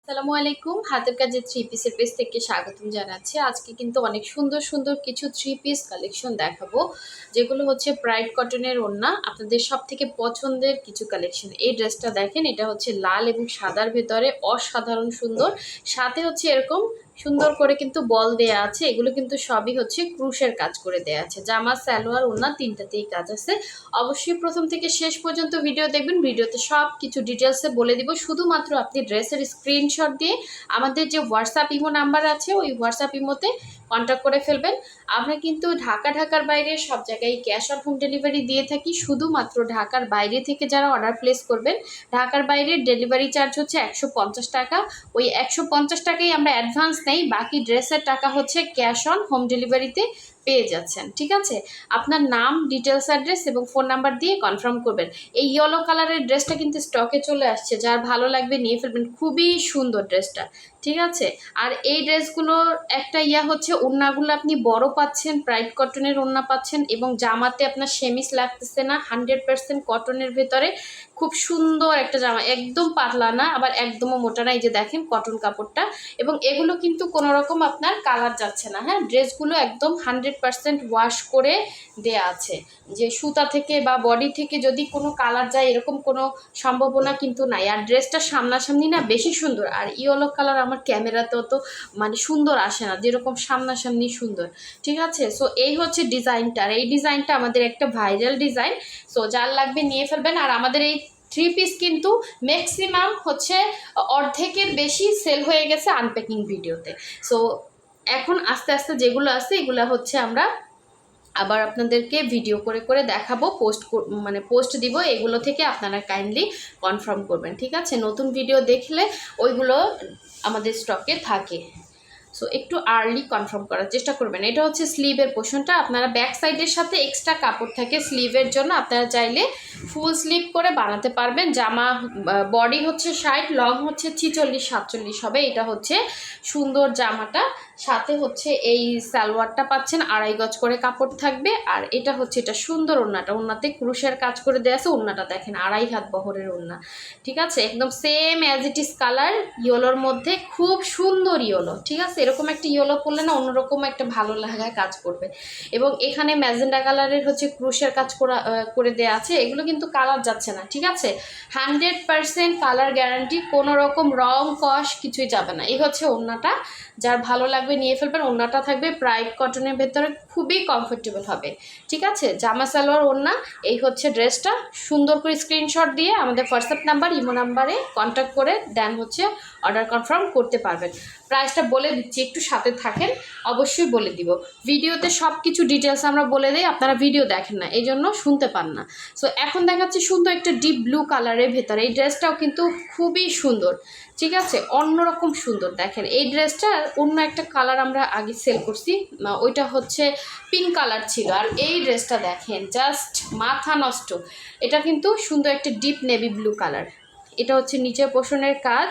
আসসালামু আলাইকুম। হাতের কাজে থ্রি পিসের পেজ থেকে স্বাগতম জানাচ্ছি। আজকে কিন্তু অনেক সুন্দর সুন্দর কিছু থ্রি পিস কালেকশন দেখাবো, যেগুলো হচ্ছে ব্রাইট কটনের ওড়না। আপনাদের সব থেকে পছন্দের কিছু কালেকশন। এই ড্রেসটা দেখেন, এটা হচ্ছে লাল এবং সাদার ভেতরে অসাধারণ সুন্দর। সাথে হচ্ছে এরকম সুন্দর করে কিন্তু বল দেয়া আছে। এগুলো কিন্তু সবই হচ্ছে ক্রুশের কাজ করে দেয়া আছে। জামা, সালোয়ার, ওড়না তিনটাতেই কাজ আছে। অবশ্যই প্রথম থেকে শেষ পর্যন্ত ভিডিও দেখবেন। ভিডিওতে সব কিছু ডিটেলসে বলে দিব। শুধুমাত্র আপনি ড্রেসের স্ক্রিনশট দিয়ে আমাদের যে হোয়াটসঅ্যাপ ইমো নাম্বার আছে ওই হোয়াটসঅ্যাপ ইমোতে কন্ট্যাক্ট করে ফেলবেন। আমরা কিন্তু ঢাকার বাইরে সব জায়গায় ক্যাশ অন হোম ডেলিভারি দিয়ে থাকি। শুধুমাত্র ঢাকার বাইরে থেকে যারা অর্ডার প্লেস করবেন, ঢাকার বাইরে ডেলিভারি চার্জ হচ্ছে 150 টাকা। ওই 150 টাকাই আমরা অ্যাডভান্স নেই, বাকি ড্রেসের টাকা হচ্ছে ক্যাশ অন হোম ডেলিভারিতে পেয়ে যাচ্ছেন। ঠিক আছে, আপনার নাম, ডিটেলস, অ্যাড্রেস এবং ফোন নাম্বার দিয়ে কনফার্ম করবেন। এই ইয়েলো কালারের ড্রেসটা কিন্তু স্টকে চলে আসছে, যার ভালো লাগবে নিয়ে ফেলবেন। খুবই সুন্দর ড্রেসটা, ঠিক আছে। আর এই ড্রেসগুলোর একটা হচ্ছে ওড়নাগুলো আপনি বড় পাচ্ছেন, ব্রাইট কটনের ওড়না পাচ্ছেন এবং জামাতে আপনার সেমিস লাগতেছে না, 100% কটনের ভেতরে খুব সুন্দর একটা জামা। একদম পাতলা না, আবার একদমও মোটা না। এই যে দেখেন কটন কাপড়টা, এবং এগুলো কিন্তু কোনো রকম আপনার কালার যাচ্ছে না। হ্যাঁ, ড্রেসগুলো একদম 100% ওয়াশ করে দেয়া আছে। যে সুতা থেকে বা বডি থেকে যদি কোনো কালার যায় এরকম কোনো সম্ভাবনা কিন্তু নাই। আর ড্রেসটা সামনাসামনি না বেশি সুন্দর। আর ইয়েলো কালার আমার ক্যামেরাতেও তো মানে সুন্দর আসে না যেরকম সামনাসামনি সুন্দর। ঠিক আছে, সো এই হচ্ছে ডিজাইনটা। আর এই ডিজাইনটা আমাদের একটা ভাইরাল ডিজাইন। সো যার লাগবে নিয়ে ফেলবেন। আর আমাদের এই থ্রি পিস কিন্তু ম্যাক্সিমাম হচ্ছে অর্ধেকের বেশি সেল হয়ে গেছে আনপ্যাকিং ভিডিওতে। সো এখন আস্তে আস্তে যেগুলো আছে এগুলো হচ্ছে আমরা আবার আপনাদেরকে ভিডিও করে করে দেখাবো, পোস্ট দিব। এগুলো থেকে আপনারা কাইন্ডলি কনফার্ম করবেন। ঠিক আছে, নতুন ভিডিও দেখলে ওইগুলো আমাদের স্টকে থাকে। সো একটু আর্লি কনফার্ম করার চেষ্টা করবেন। এটা হচ্ছে স্লিভের পোর্শনটা। আপনারা ব্যাক সাইডের সাথে এক্সট্রা কাপড় থাকে স্লিভের জন্য, আপনারা চাইলে ফুল স্লিভ করে বানাতে পারবেন। জামা বডি হচ্ছে 60, লং হচ্ছে 46-47 হবে। এটা হচ্ছে সুন্দর জামাটা। সাথে হচ্ছে এই সালোয়ারটা পাচ্ছেন, 2.5 গজ করে কাপড় থাকবে। আর এটা হচ্ছে এটা সুন্দর ওড়নাটা, ওড়নাতে ক্রুশের কাজ করে দেওয়া আছে। ওড়নাটা দেখেন 2.5 হাত বহরের ওড়না। ঠিক আছে, একদম same as it is colour, ইয়েলোর মধ্যে খুব সুন্দর ইয়েলো। ঠিক আছে, এরকম একটা ইয়েলো পরলে না অন্যরকম একটা ভালো লাগায় কাজ করবে। এবং এখানে ম্যাজেন্ডা কালারের হচ্ছে ক্রুশের কাজ করে দেওয়া আছে। এগুলো কিন্তু কালার যাচ্ছে না। ঠিক আছে, 100% কালার গ্যারান্টি, কোনো রকম রং কস কিছুই যাবে না। এই হচ্ছে ওড়নাটা, যার ভালো লাগবে নিয়ে ফেলবেন। ওড়নাটা থাকবে ব্রাইট কটনের ভেতরে, খুবই কমফোর্টেবল হবে। ঠিক আছে, জামা, সালোয়ার, ওড়না। এই হচ্ছে ড্রেসটা। সুন্দর করে স্ক্রিনশট দিয়ে আমাদের হোয়াটসঅ্যাপ নাম্বার, ইমো নাম্বারে কন্ট্যাক্ট করে দেন হচ্ছে অর্ডার কনফার্ম করতে পারবেন। প্রাইসটা বলে দিচ্ছি, একটু সাথে থাকেন, অবশ্যই বলে দিব। ভিডিওতে সব কিছু ডিটেলস আমরা বলে দিই, আপনারা ভিডিও দেখেন না, এই জন্য শুনতে পান না। সো এখন দেখাচ্ছি সুন্দর একটা ডিপ ব্লু কালারের ভেতরে। এই ড্রেসটাও কিন্তু খুবই সুন্দর। ঠিক আছে, অন্যরকম সুন্দর। দেখেন এই ড্রেসটার অন্য একটা কালার আমরা আগে সেল করছি, ওইটা হচ্ছে পিঙ্ক কালার ছিল। আর এই ড্রেসটা দেখেন জাস্ট মাথা নষ্ট। এটা কিন্তু সুন্দর একটা ডিপ নেভি ব্লু কালার। এটা হচ্ছে নিচের পোর্শনের কাজ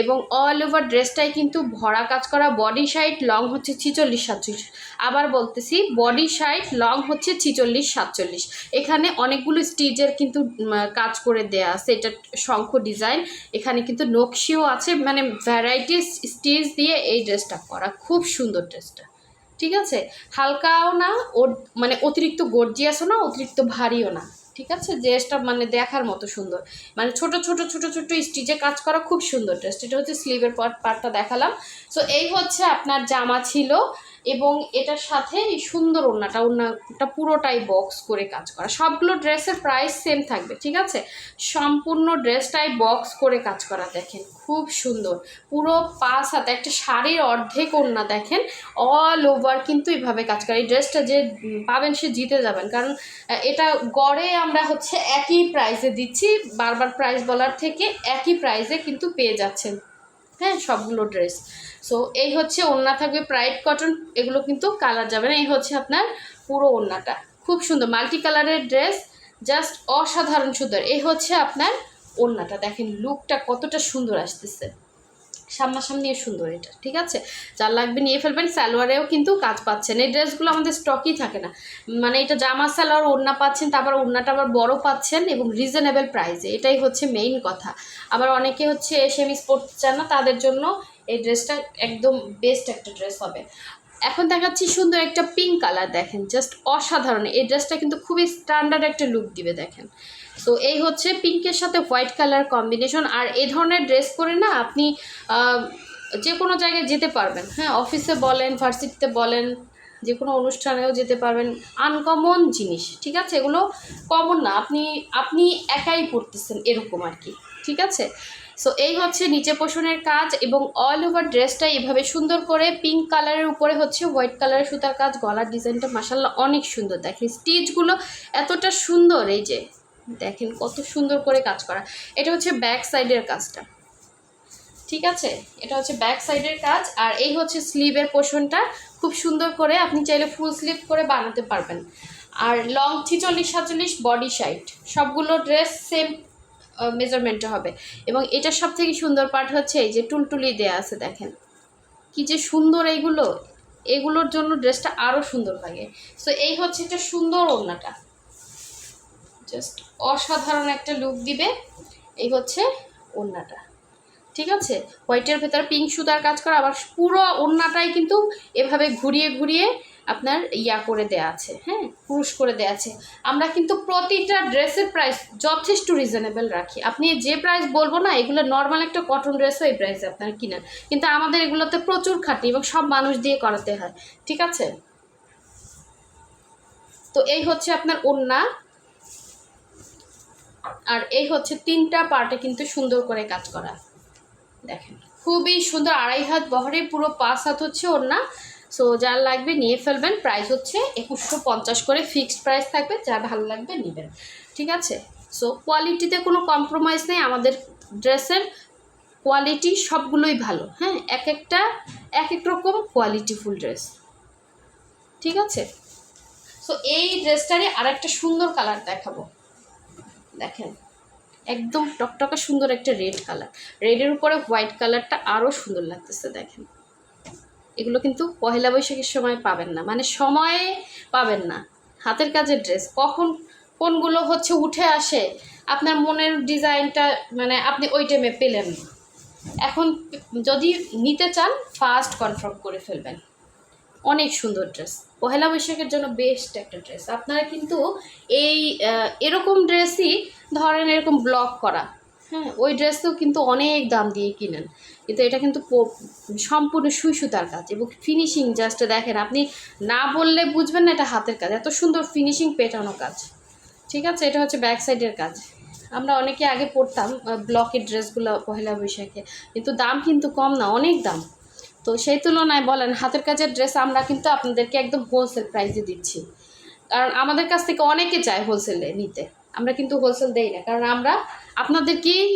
এবং অল ওভার ড্রেসটাই কিন্তু ভরা কাজ করা। বডি সাইড লং হচ্ছে 46-47। আবার বলতেছি, বডি সাইড লং হচ্ছে 46-47। এখানে অনেকগুলো স্টিচের কিন্তু কাজ করে দেয়া আছে। এটা শঙ্খ ডিজাইন, এখানে কিন্তু নকশিও আছে, মানে ভ্যারাইটিস স্টিচ দিয়ে এই ড্রেসটা করা। খুব সুন্দর ড্রেসটা। ঠিক আছে, হালকাও না, ওর মানে অতিরিক্ত গর্জিয়াসও না, অতিরিক্ত ভারীও না। ঠিক আছে, ড্রেসটা মানে দেখার মতো সুন্দর, মানে ছোট ছোট ছোট ছোট স্টিচে কাজ করা, খুব সুন্দর ড্রেস। এটা হচ্ছে স্লিভের পার্টটা দেখালাম। সো এই হচ্ছে আপনার জামা ছিল, এবং এটার সাথে এই সুন্দর ওড়নাটা পুরোটাই বক্স করে কাজ করা। সবগুলো ড্রেসের প্রাইস সেম থাকবে। ঠিক আছে, সম্পূর্ণ ড্রেসটাই বক্স করে কাজ করা। দেখেন খুব সুন্দর, পুরো 5 হাতে একটা শাড়ির অর্ধেক ওড়না। দেখেন অল ওভার কিন্তু এইভাবে কাজ করা। এই ড্রেসটা যে পাবেন সে জিতে যাবেন, কারণ এটা গড়ে আমরা হচ্ছে একই প্রাইসে দিচ্ছি। বারবার প্রাইস বলার থেকে একই প্রাইসে কিন্তু পেয়ে যাচ্ছেন। হ্যাঁ, সবগুলো ড্রেস। সো এই হচ্ছে ওড়না থাকবে ব্রাইট কটন, এগুলো কিন্তু কালার যাবে না। এই হচ্ছে আপনার পুরো ওড়নাটা, খুব সুন্দর মাল্টি কালারের ড্রেস, জাস্ট অসাধারণ সুন্দর। এই হচ্ছে আপনার ওড়নাটা, দেখেন লুকটা কতটা সুন্দর আসতেছে। সামনাসামনিও সুন্দর এটা, ঠিক আছে। যার লাগবে নিয়ে ফেলবেন। সালোয়ারেও কিন্তু কাজ পাচ্ছেন, এই ড্রেসগুলো আমাদের স্টকই থাকে না, মানে এটা জামা সালোয়ার ওড়না পাচ্ছেন, তারপর ওড়নাটা আবার বড় পাচ্ছেন এবং রিজনেবল প্রাইসে, এটাই হচ্ছে মেইন কথা। আবার অনেকে হচ্ছে সেমিস পরতে চান না, তাদের জন্য এই ড্রেসটা একদম বেস্ট একটা ড্রেস হবে। এখন দেখাচ্ছি সুন্দর একটা পিঙ্ক কালার, দেখেন জাস্ট অসাধারণ। এই ড্রেসটা কিন্তু খুবই স্ট্যান্ডার্ড একটা লুক দিবে, দেখেন। সো এই হচ্ছে পিঙ্কের সাথে হোয়াইট কালার কম্বিনেশন। আর এই ধরনের ড্রেস পরে না আপনি যে কোনো জায়গায় যেতে পারবেন, হ্যাঁ, অফিসে বলেন, ভার্সিটিতে বলেন, যে কোনো অনুষ্ঠানেও যেতে পারবেন। আনকমন জিনিস, ঠিক আছে, এগুলো কমন না, আপনি একাই পড়তেছেন এরকম আর কি, ঠিক আছে। সো এই হচ্ছে নিচে পোষণের কাজ এবং অল ওভার ড্রেসটা এভাবে সুন্দর করে পিঙ্ক কালারের উপরে হচ্ছে হোয়াইট কালারের সুতার কাজ। গলার ডিজাইনটা মাশাআল্লাহ অনেক সুন্দর, দেখেন স্টিচগুলো এতটা সুন্দর, এই যে দেখেন কত সুন্দর করে কাজ করা। এটা হচ্ছে ব্যাক সাইডের কাজটা, ঠিক আছে, এটা হচ্ছে ব্যাক সাইডের কাজ। আর এই হচ্ছে স্লিভের পোর্শনটা, খুব সুন্দর করে আপনি চাইলে ফুল স্লিভ করে বানাতে পারবেন। আর লং 46-47 বডি সাইড, সবগুলো ড্রেস সেম মেজারমেন্টে হবে। এবং এটার সব থেকে সুন্দর পার্ট হচ্ছে এই যে টুলটুলি দেয়া আছে, দেখেন কি যে সুন্দর এইগুলো, এগুলোর জন্য ড্রেসটা আরও সুন্দর লাগে। সো এই হচ্ছে একটা সুন্দর ওড়নাটা, জাস্ট অসাধারণ একটা লুক দিবে। এই হচ্ছে ওড়নাটা, ঠিক আছে, হোয়াইটের ভেতরে পিঙ্ক সুতার কাজ করা। আবার পুরো ওড়নাটাই কিন্তু এভাবে ঘুরিয়ে ঘুরিয়ে আপনার ইয়া করে দেয়া আছে, হ্যাঁ, পুরুষ করে দেয়া আছে। আমরা কিন্তু প্রতিটা ড্রেসের প্রাইস যথেষ্ট রিজনেবল রাখি। আপনি যে প্রাইস বলবো না, এগুলো নর্মাল একটা কটন ড্রেসও এই প্রাইসে আপনারা কিনেন, কিন্তু আমাদের এগুলোতে প্রচুর খাটি এবং সব মানুষ দিয়ে করাতে হয়, ঠিক আছে। তো এই হচ্ছে আপনার ওড়না, আর এই হচ্ছে তিনটা পার্টে কিন্তু সুন্দর করে কাজ করা, দেখেন খুবই সুন্দর। 2.5 হাত বহরে, পুরো 5 হাত হচ্ছে ওড়না। সো যার লাগবে নিয়ে ফেলবেন। প্রাইস হচ্ছে 2150 করে, ফিক্সড প্রাইস থাকবে, যার ভালো লাগবে নেবেন, ঠিক আছে। সো কোয়ালিটিতে কোনো কম্প্রোমাইজ নেই, আমাদের ড্রেসের কোয়ালিটি সবগুলোই ভালো, হ্যাঁ, এক এক রকম কোয়ালিটিফুল ড্রেস, ঠিক আছে। সো এই ড্রেসটারই আর একটা সুন্দর কালার দেখাবো, দেখেন একদম টকটকা সুন্দর একটা রেড কালার, রেডের উপরে হোয়াইট কালারটা আরও সুন্দর লাগতেছে, দেখেন। এগুলো কিন্তু পহেলা বৈশাখের সময় পাবেন না, মানে সময়ে পাবেন না। হাতের কাজের ড্রেস কখন কোনগুলো হচ্ছে উঠে আসে, আপনার মনের ডিজাইনটা মানে আপনি ওই টাইমে পেলেন না। এখন যদি নিতে চান ফার্স্ট কনফার্ম করে ফেলবেন, অনেক সুন্দর ড্রেস, পহেলা বৈশাখের জন্য বেস্ট একটা ড্রেস। আপনারা কিন্তু এই এরকম ড্রেসই ধরেন এরকম ব্লক করা, হ্যাঁ, ওই ড্রেসও কিন্তু অনেক দাম দিয়ে কিনেন, কিন্তু এটা কিন্তু সম্পূর্ণ সুই সুতার কাজ এবং ফিনিশিং জাস্ট দেখেন, আপনি না বললে বুঝবেন না এটা হাতের কাজ, এত সুন্দর ফিনিশিং পেটানো কাজ, ঠিক আছে। এটা হচ্ছে ব্যাক সাইডের কাজ। আমরা অনেকে আগে পরতাম ব্লকের ড্রেসগুলো পহেলা বৈশাখে, কিন্তু দাম কিন্তু কম না, অনেক দাম। তো সেই তুলনায় বলেন হাতের কাজের ড্রেস আমরা কিন্তু আপনাদেরকে একদম হোলসেল প্রাইসে দিচ্ছি, কারণ আমাদের কাছ থেকে অনেকে চায় হোলসেলে নিতে, আমরা কিন্তু হোলসেল দেই না, কারণ আমরা আপনাদেরকেই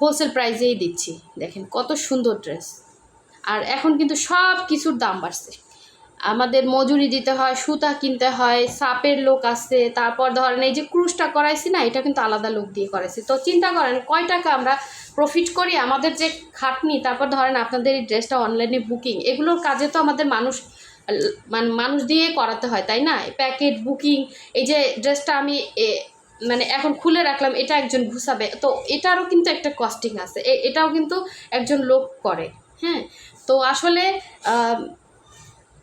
হোলসেল প্রাইসেই দিচ্ছি। দেখেন কত সুন্দর ড্রেস। আর এখন কিন্তু সব কিছুর দাম বাড়ছে, আমাদের মজুরি দিতে হয়, সুতা কিনতে হয়, সাপের লোক আসছে, তারপর ধরেন এই যে ক্রুশটা করাইছি না, এটা কিন্তু আলাদা লোক দিয়ে করাইছি। তো চিন্তা করেন কয় টাকা আমরা প্রফিট করি, আমাদের যে খাটনি, তারপর ধরেন আপনাদের এই ড্রেসটা অনলাইনে বুকিং, এগুলোর কাজে তো আমাদের মানুষ দিয়ে করাতে হয়, তাই না, প্যাকেট বুকিং। এই যে ড্রেসটা আমি মানে এখন খুলে রাখলাম, এটা একজন ঘুষাবে, তো এটারও কিন্তু একটা কস্টিং আছে, এটাও কিন্তু একজন লোক করে, হ্যাঁ। তো আসলে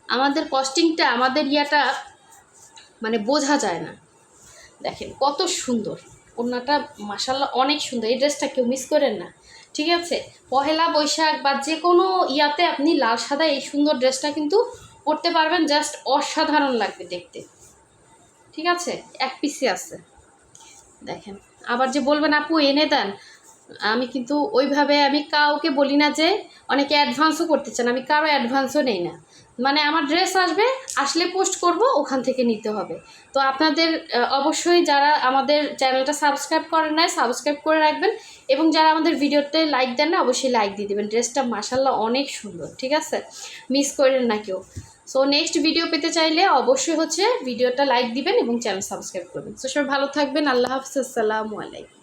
আমাদের কস্টিংটা, আমাদের ইয়াটা মানে বোঝা যায় না। দেখেন কত সুন্দর ওড়নাটা, মাশাআল্লাহ অনেক সুন্দর। এই ড্রেসটা কেউ মিস করেন না, ঠিক আছে। পহেলা বৈশাখ বা যে কোনো ইয়াতে আপনি লাল সাদা এই সুন্দর ড্রেসটা কিন্তু পরতে পারবেন, জাস্ট অসাধারণ লাগবে দেখতে, ঠিক আছে। এক পিসে আছে, দেখেন। আবার যে বলবেন আপু এনে দেন, আমি কিন্তু ওইভাবে আমি কাউকে বলি না, যে অনেকে অ্যাডভান্সও করতে চান, আমি কারো অ্যাডভান্সও নেই না, মানে আমার ড্রেস আসবে, আসলে পোস্ট করব, ওখান থেকে নিতে হবে। তো আপনাদের অবশ্যই যারা আমাদের চ্যানেলটা সাবস্ক্রাইব করেন না, সাবস্ক্রাইব করে রাখবেন, এবং যারা আমাদের ভিডিওতে লাইক দেন না, অবশ্যই লাইক দিয়ে দেবেন। ড্রেসটা মাশাআল্লাহ অনেক সুন্দর, ঠিক আছে, মিস করেন না কেউ। সো নেক্সট ভিডিও পেতে চাইলে অবশ্যই হচ্ছে ভিডিওটা লাইক দিবেন এবং চ্যানেল সাবস্ক্রাইব করবেন। তো সবাই ভালো থাকবেন, আল্লাহ হাফিজ, আসসালামু আলাইকুম।